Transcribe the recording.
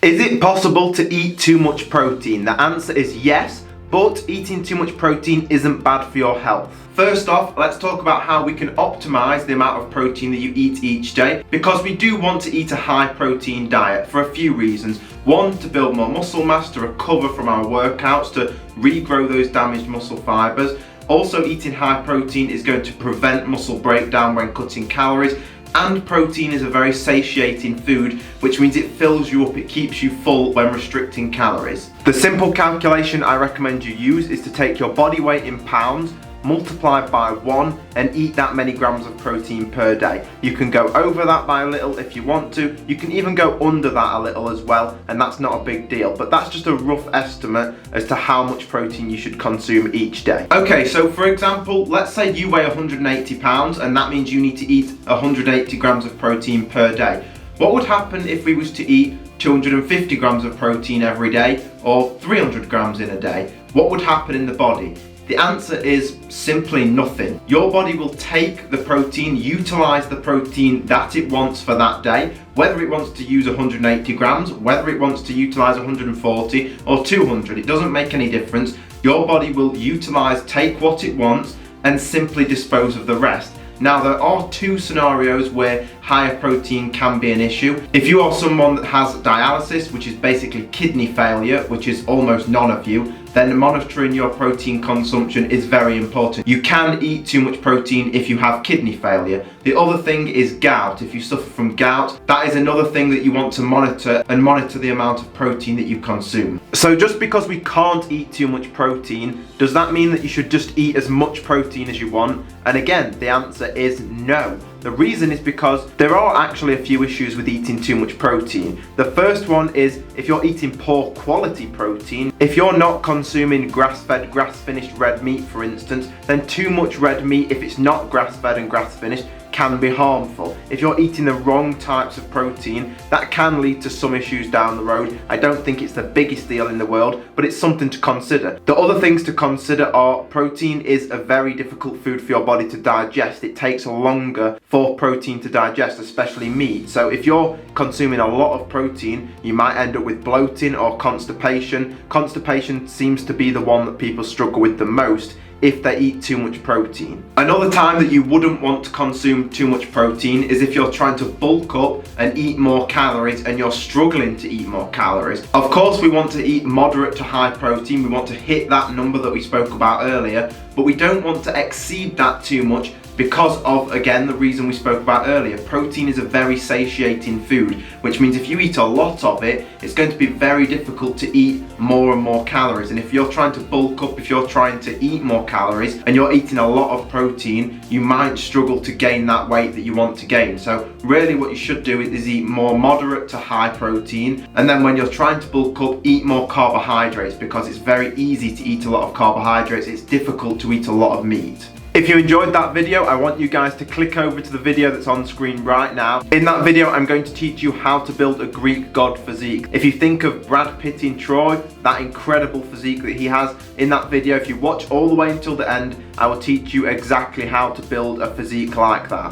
Is it possible to eat too much protein? The answer is yes, but eating too much protein isn't bad for your health. First off, let's talk about how we can optimize the amount of protein that you eat each day, because we do want to eat a high protein diet for a few reasons. One, to build more muscle mass, to recover from our workouts, to regrow those damaged muscle fibers. Also, eating high protein is going to prevent muscle breakdown when cutting calories, and protein is a very satiating food, which means it fills you up, it keeps you full when restricting calories. The simple calculation I recommend you use is to take your body weight in pounds, multiply by 1 and eat that many grams of protein per day. You can go over that by a little if you want to. You can even go under that a little as well, and that's not a big deal, but that's just a rough estimate as to how much protein you should consume each day. Okay, so for example, let's say you weigh 180 pounds and that means you need to eat 180 grams of protein per day. What would happen if we was to eat 250 grams of protein every day, or 300 grams in a day? What would happen in the body? The answer is simply nothing. Your body will take the protein, utilize the protein that it wants for that day, whether it wants to use 180 grams, whether it wants to utilize 140 or 200, it doesn't make any difference. Your body will utilize, take what it wants, and simply dispose of the rest. Now, there are two scenarios where higher protein can be an issue. If you are someone that has dialysis, which is basically kidney failure, which is almost none of you, then monitoring your protein consumption is very important. You can eat too much protein if you have kidney failure. The other thing is gout. If you suffer from gout, that is another thing that you want to monitor, and monitor the amount of protein that you consume. So just because we can't eat too much protein, does that mean that you should just eat as much protein as you want? And again, the answer is no. The reason is because there are actually a few issues with eating too much protein. The first one is if you're eating poor quality protein. If you're not consuming grass-fed, grass-finished red meat, for instance, then too much red meat, if it's not grass-fed and grass-finished, can be harmful. If you're eating the wrong types of protein, that can lead to some issues down the road. I don't think it's the biggest deal in the world, but it's something to consider. The other things to consider are protein is a very difficult food for your body to digest. It takes longer for protein to digest, especially meat. So if you're consuming a lot of protein, you might end up with bloating or constipation. Constipation seems to be the one that people struggle with the most if they eat too much protein. Another time that you wouldn't want to consume too much protein is if you're trying to bulk up and eat more calories and you're struggling to eat more calories. Of course, we want to eat moderate to high protein. We want to hit that number that we spoke about earlier, but we don't want to exceed that too much because of, again, the reason we spoke about earlier. Protein is a very satiating food, which means if you eat a lot of it, it's going to be very difficult to eat more and more calories. And if you're trying to bulk up, if you're trying to eat more calories and you're eating a lot of protein, you might struggle to gain that weight that you want to gain. So really what you should do is eat more moderate to high protein, and then when you're trying to bulk up, eat more carbohydrates, because it's very easy to eat a lot of carbohydrates. It's difficult to eat a lot of meat. If you enjoyed that video, I want you guys to click over to the video that's on screen right now. In that video, I'm going to teach you how to build a Greek god physique. If you think of Brad Pitt in Troy, that incredible physique that he has in that video, if you watch all the way until the end, I will teach you exactly how to build a physique like that.